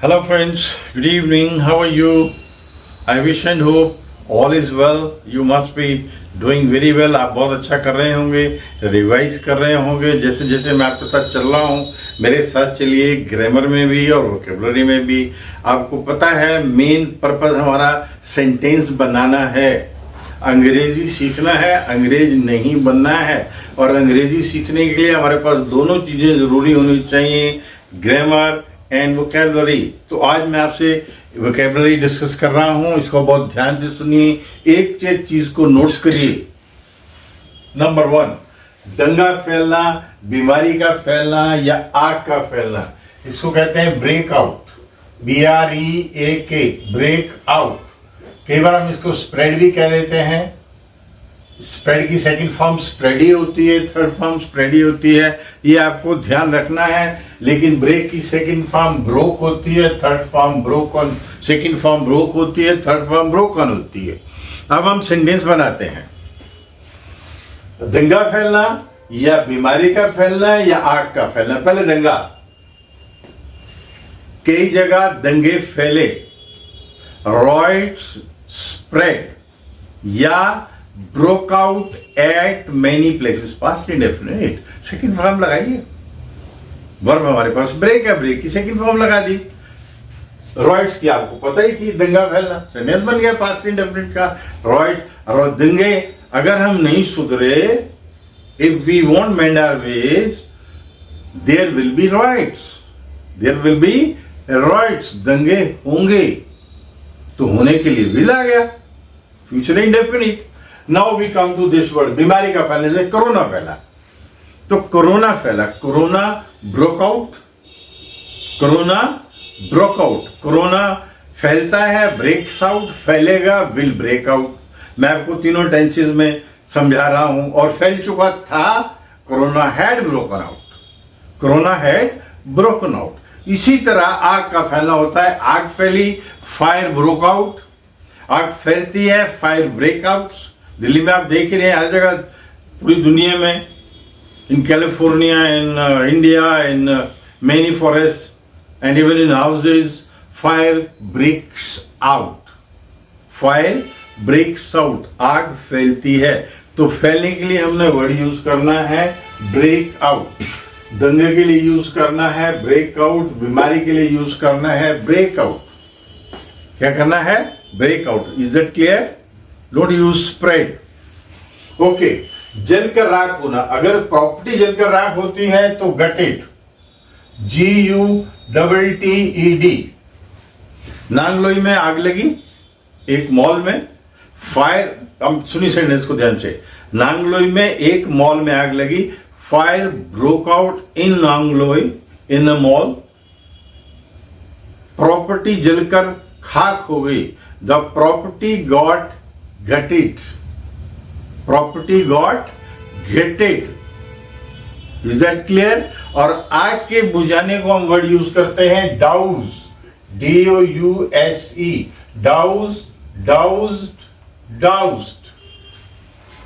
Hello friends, good evening. How are you? I wish and hope all is well. You must be doing very well. आप बहुत अच्छा कर रहे होंगे, revise कर रहे होंगे जैसे जैसे मैं आपके साथ चल रहा हूँ। मेरे साथ चलिए, ग्रामर में भी और वोकेबलरी में भी। आपको पता है मेन पर्पस हमारा सेंटेंस बनाना है, अंग्रेजी सीखना है, अंग्रेज नहीं बनना है। और अंग्रेजी सीखने के लिए हमारे पास दोनों चीजें जरूरी होनी चाहिए, ग्रामर एंड वोकेबलरी। तो आज मैं आपसे वोकेबलरी डिस्कस कर रहा हूं, इसको बहुत ध्यान से सुनिए, एक एक चीज को नोट करिए। नंबर 1, दंगा फैलना, बीमारी का फैलना या आग का फैलना, इसको कहते हैं break out, BREAK, break out. कई बार हम इसको स्प्रेड भी कह देते हैं। स्प्रेड की सेकंड फॉर्म स्प्रेडी होती है, थर्ड फॉर्म स्प्रेडी होती है, ये आपको ध्यान रखना है। लेकिन ब्रेक की सेकंड फॉर्म ब्रोक होती है, third form broken, second form broke होती है, थर्ड फॉर्म ब्रोकन होती है। अब हम सेंटेंस बनाते हैं। दंगा फैलना या बीमारी का फैलना या आग का फैलना। पहले दंगा, कई जगह दंगे फैले, रॉयट्स स्प्रेड या broke out at many places, past indefinite, second form लगाइए। वर्ब हमारे पास ब्रेक है, ब्रेक की सेकंड फॉर्म लगा दी। रॉयट्स की आपको पता ही थी, दंगा फैलना, सेंटेंस बन गया पास्ट इंडेफिनिट का। रॉयट्स और दंगे, अगर हम नहीं सुधरे, if we won't mend our ways, there will be riots, there will be riots, दंगे होंगे। तो होने के लिए विल आ गया, future indefinite. Now we come to this word, बीमारी का फैलने से कोरोना फैला। तो कोरोना फैला, corona broke out, corona broke out. Corona फैलता है, ब्रेक्स आउट, फैलेगा, विल ब्रेक आउट। मैं आपको तीनों टेंसेस में समझा रहा हूं। और फैल चुका था, corona had broken out, corona had broken out. इसी तरह आग का फैलना होता है, आग फैली, फायर ब्रोक आउट, आग फैलती है, फायर ब्रेकआउट्स। दिल्ली में आप देख ही रहे हैं, हर जगह, पूरी दुनिया में, in California, in India, in many forest and even in houses, fire breaks out, fire breaks out, आग फैलती है। तो फैलने के लिए हमने वर्ड यूज करना है ब्रेक आउट, दंगे के लिए यूज करना है ब्रेक आउट, बीमारी के लिए यूज करना है ब्रेक आउट। क्या करना है? Break out. Is that clear? Don't use spread. Okay, जलकर राख होना, अगर प्रॉपर्टी जलकर राख होती है तो गटेड, GUTTED। नांगलोई में आग लगी, एक मॉल में, फायर, हम सुनी सेंटेंस को ध्यान से। नांगलोई में एक मॉल में आग लगी, fire broke out in Nangloi in a mall, property जलकर खाक हो गई, the property got gated, property got gated. Is that clear? और आग के बुझाने को हम वर्ड यूज करते हैं douse, DOUSE, douse, doused, doused,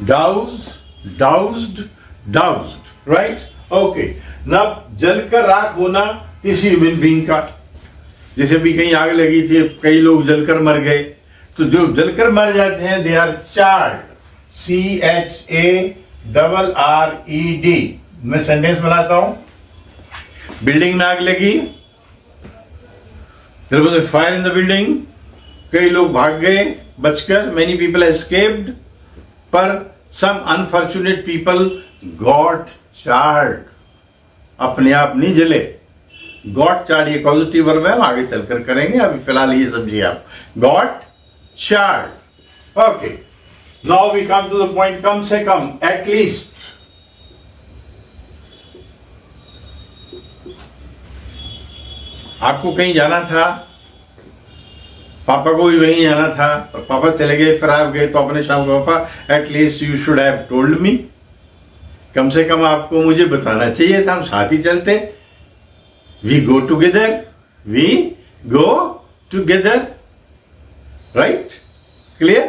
douse, doused, doused, right? Okay. ना जलकर राख होना किसी ह्यूमन बीइंग का, जैसे भी कहीं आग लगी थी, कई लोग जलकर मर गए, तो जो जलकर मर जाते हैं दे आर चार्ड, CHARRED। मैं सेंटेंस बनाता हूं। बिल्डिंग में आग लगी, there was a fire in the building, कई लोग भाग गए बचकर, मेनी पीपल एस्केप्ड, पर some unfortunate people got charred, अपने आप नहीं जले। गॉट चार्ड ये पॉजिटिव वर्ब है, हम आगे चलकर करेंगे, अभी फिलहाल ये समझिए आप। Got charred. Okay, now we come to the point, कम से कम, एटलीस्ट। आपको कहीं जाना था, पापा को भी वहीं जाना था, और पापा चले गए, फिर आप गए, तो अपने शाम को, पापा at least you should have told me, कम से कम आपको मुझे बताना चाहिए था, हम साथ ही चलते। We go together, we go together, right? Clear?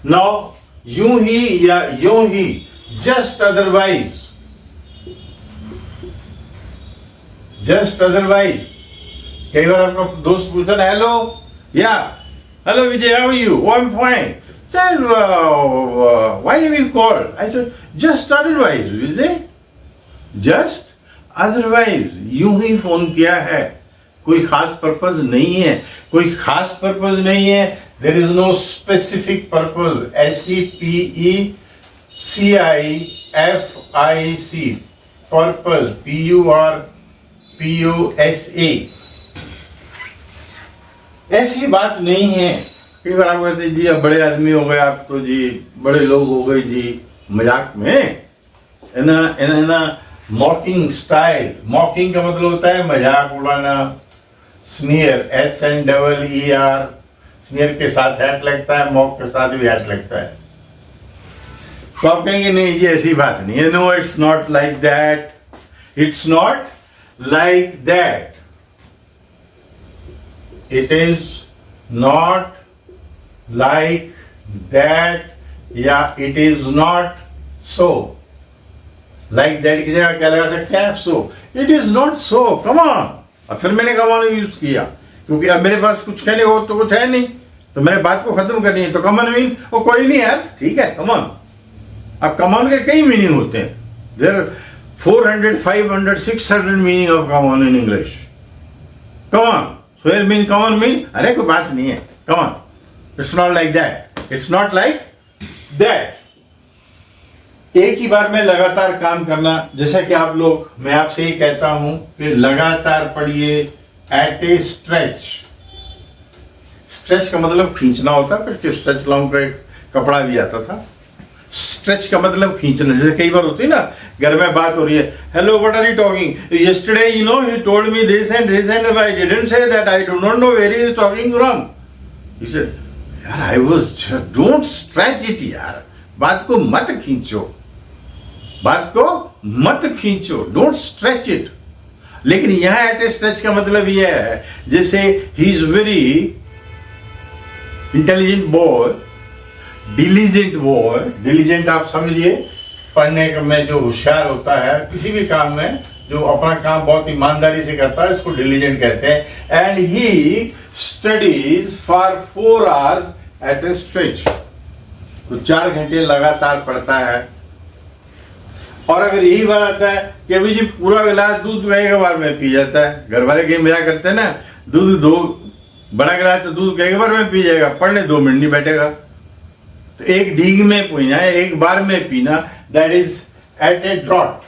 Now, यूं ही या यूं ही, just otherwise, just otherwise, कई बार आपका दोस्त पूछता है हेलो या hello Vijay, how are you? I am fine sir, why have you called? I said just otherwise Vijay, just otherwise, यूं ही फोन किया है, कोई खास पर्पज नहीं है, कोई खास पर्पज नहीं है, there is no specific purpose, SEPECIFIC, purpose, PURPOSA, ऐसी बात नहीं है। कई बार आप कहते जी अब बड़े आदमी हो गए आप तो जी, बड़े लोग हो गए जी, मजाक में ना मॉकिंग स्टाइल, मॉकिंग का मतलब होता है मजाक उड़ाना, स्नीयर, SNEER, स्नीयर के साथ हैट लगता है, मॉक के साथ भी हैट लगता है। तो आप कहेंगे नहीं जी ऐसी बात नहीं है, no it's not like that, it's not like that, it is not like that, या it is not so. Like that की जगह क्या लगा सकते हैं आप? So, it is not so, come on. और फिर मैंने कम ऑन यूज किया क्योंकि अब मेरे पास कुछ कहने को तो कुछ है नहीं, तो मैंने बात को खत्म करनी है, तो कम ऑन मीन वो कोई नहीं यार, ठीक है कम ऑन। अब कम ऑन के कई मीनिंग होते हैं, there are 400, 500, 600 meaning of come on in English. Come on, so here mean come on mean अरे कोई बात नहीं है, come on, it's not like that, it's not like that. एक ही बार में लगातार काम करना, जैसा कि आप लोग, मैं आपसे ही कहता हूं कि लगातार पढ़िए एट ए स्ट्रेच। स्ट्रेच का मतलब खींचना होता है, फिर स्ट्रेच लॉन्ग का एक कपड़ा भी आता था। स्ट्रेच का मतलब खींचना, जैसे कई बार होती है ना, घर में बात हो रही है, hello what are you talking, yesterday you know he told me this and I didn't say that, I do not know where he is talking from. He said यार I was, don't stretch it यार, बात को मत खींचो, बात को मत खींचो, डोंट स्ट्रेच इट। लेकिन यहां एट ए स्ट्रेच का मतलब यह है जैसे he is very intelligent boy, diligent boy, diligent आप समझिए पढ़ने में जो होशियार होता है, किसी भी काम में जो अपना काम बहुत ईमानदारी से करता है, उसको डिलीजेंट कहते हैं। And he studies for 4 hours at a stretch, तो 4 घंटे लगातार पढ़ता है। और अगर यही बात आता है कि अभी जी पूरा गिलास दूध एक बार में पी जाता है, घर वाले कहीं मजा करते हैं ना, दूध 2 बड़ा गिलास तो दूध एक बार में पी जाएगा, पढ़ने 2 मिनट नहीं बैठेगा। तो एक डीग में पीना है, एक बार में पीना, that is at a draught,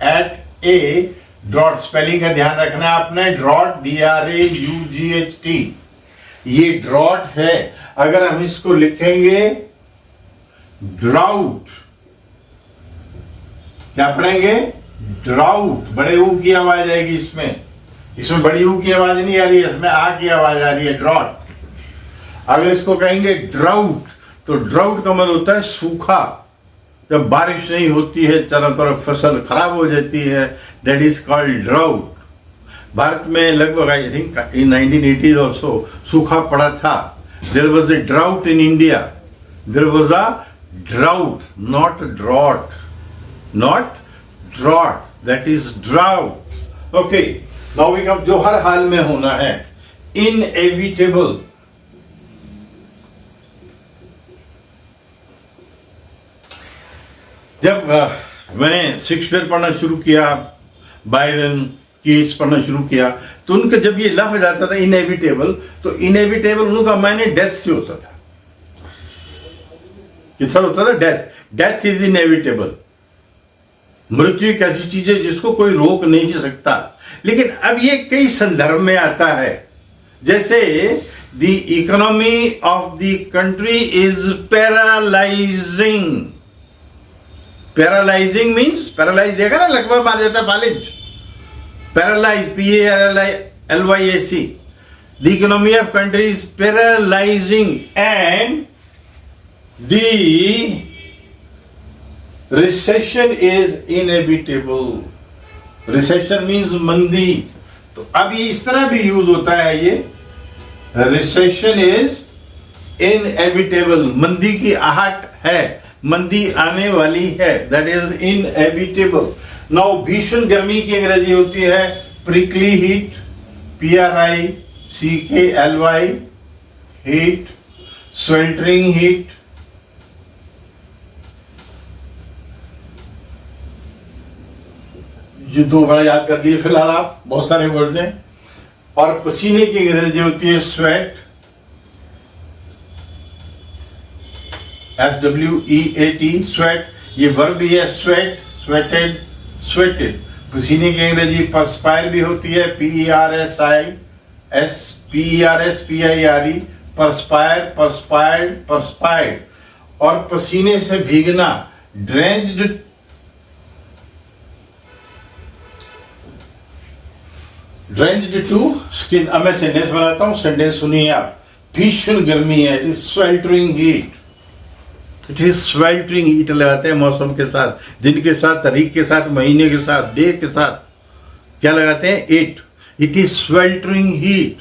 at a draught. Spelling का ध्यान रखना है आपने, ड्रॉट, DRAUGHT, ये ड्रॉट है। अगर हम इसको लिखेंगे ड्राउट, क्या पढ़ेंगे? ड्राउट, बड़े ऊ की आवाज आएगी इसमें, इसमें बड़ी ऊ की आवाज नहीं आ रही है, इसमें आ की आवाज आ रही है, ड्रॉट। अगर इसको कहेंगे ड्राउट, तो ड्राउट का मतलब होता है सूखा, जब बारिश नहीं होती है, चारों तरफ फसल खराब हो जाती है, that is called drought. Bharat में लगभग I think in 1980s also सूखा पड़ा था। There was a drought in India, there was a drought, not draught, not drought, that is drought. Okay, now we come, जो हर हाल में होना है, inevitable, जब मैंने शेक्सपियर पढ़ना शुरू किया, बायरन, कीट्स पढ़ना शुरू किया, तो उनका जब ये लफ्ज आता था इनएविटेबल, तो इनएविटेबल उनका मायने डेथ से होता था। कितना होता था? Death, death is inevitable. मृत्यु एक ऐसी चीज है जिसको कोई रोक नहीं सकता। लेकिन अब ये कई संदर्भ में आता है, जैसे the economy of the country is paralysing. Paralysing means, paralyse देखा ना, लगभग मार जाता है फालिज, paralyse, PARALYAC। The economy of country is paralysing and the recession is inevitable. Recession means मंदी। तो अब ये इस तरह भी यूज होता है, ये रिसेशन इज इनएविटेबल, मंदी की आहट है, मंदी आने वाली है, दैट इज इनएविटेबल। नाउ भीषण गर्मी की अंग्रेजी होती है prickly heat, PRICKLY, heat, sweltering heat, ये दो बड़ा याद कर लिए फिलहाल आप, बहुत सारे वर्ड्स हैं। और पसीने की अंग्रेजी होती है स्वेट, SWEAT, स्वेट। ये वर्ब भी है, स्वेट, स्वेटेड, स्वेटेड। पसीने की अंग्रेजी परस्पायर भी होती है, PERSPIRE, परस्पायर, परस्पायर्ड, परस्पायर्ड। और पसीने से भीगना ड्रेंच्ड, ड्रेंच्ड टू स्किन। अब मैं सेंटेंस बनाता हूं, सेंटेंस सुनिए आप। भीषण गर्मी है, it is sweltering heat, it is sweltering heat लगाते हैं मौसम के साथ, दिन के साथ, तारीख के साथ, महीने के साथ, डे के साथ। क्या लगाते हैं? It is sweltering heat,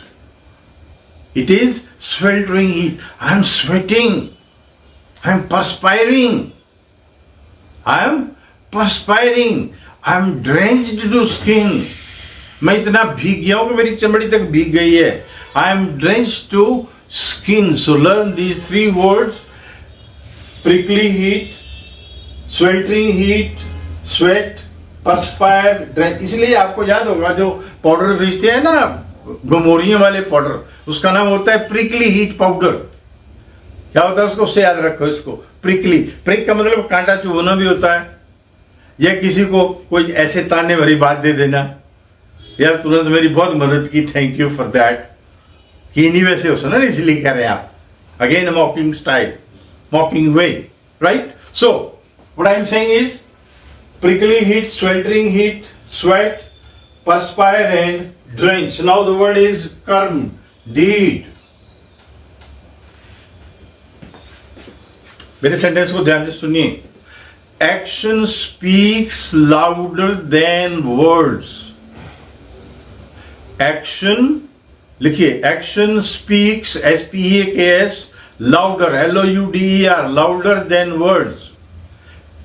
it is sweltering heat. I am sweating, I am perspiring, I am perspiring, I am drenched to skin. मैं इतना भीग गया हूं कि मेरी चमड़ी तक भीग गई है। I am drenched to skin. So learn these 3 words: prickly heat, sweltering heat, sweat, perspire, drench। इसलिए आपको याद होगा जो पाउडर बेचते हैं ना, गमोरियों वाले पाउडर, उसका नाम होता है प्रिकली हीट पाउडर। क्या होता है उसको, उससे याद रखो इसको। प्रिकली, प्रिक का मतलब कांटा चुभना भी होता है। या किसी को कोई ऐसे ताने भरी बात दे देना, यार तुरंत मेरी बहुत मदद की, थैंक यू फॉर दैट, कि नहीं वैसे हो सुना, इसलिए कह रहे हैं आप। Again मॉकिंग style, mocking way, right? So, what I am saying is, prickly heat, sweltering heat, sweat, perspire and drench. Now the word is कर्म, deed. मेरे सेंटेंस को ध्यान से सुनिए। Action speaks louder than words. Action, लिखिए, action speaks, SPEAKS, louder, LOUDER, louder than words.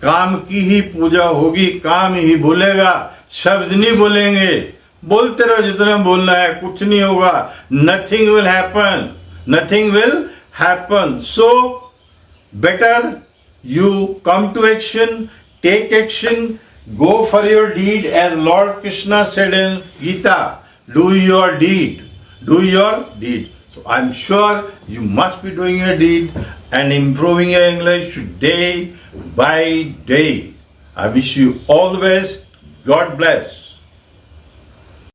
काम की ही पूजा होगी, काम ही बोलेगा, शब्द नहीं बोलेंगे। बोलते रहो जितना बोलना है, कुछ नहीं होगा। Nothing will happen, nothing will happen. So better you come to action, take action, go for your deed, as Lord Krishna said in Gita. Do your deed, do your deed. So I'm sure you must be doing your deed and improving your English day by day. I wish you all the best. God bless.